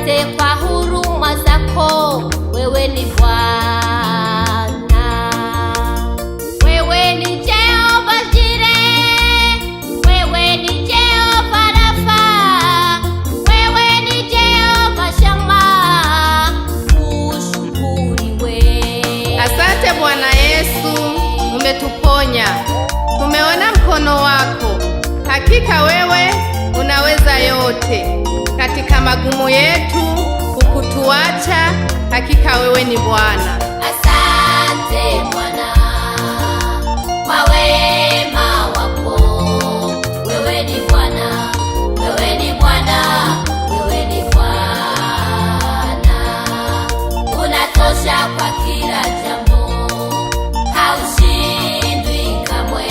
Asante kwa huruma zako, wewe ni Bwana. Wewe ni Jehova Jireh, wewe ni Jehova Rafa, wewe ni Jehova Shammah, ushukuriwe. Asante Bwana Yesu, umetuponya, tumeona mkono wako. Hakika wewe unaweza yote. Katika magumu yetu hukutuacha, hakika wewe ni Bwana. Asante Bwana kwa wema wako, wewe ni Bwana, wewe ni Bwana, wewe ni Bwana. Unatosha kwa kila jambo, haushindwi kamwe.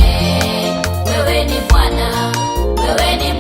Wewe ni Bwana, wewe ni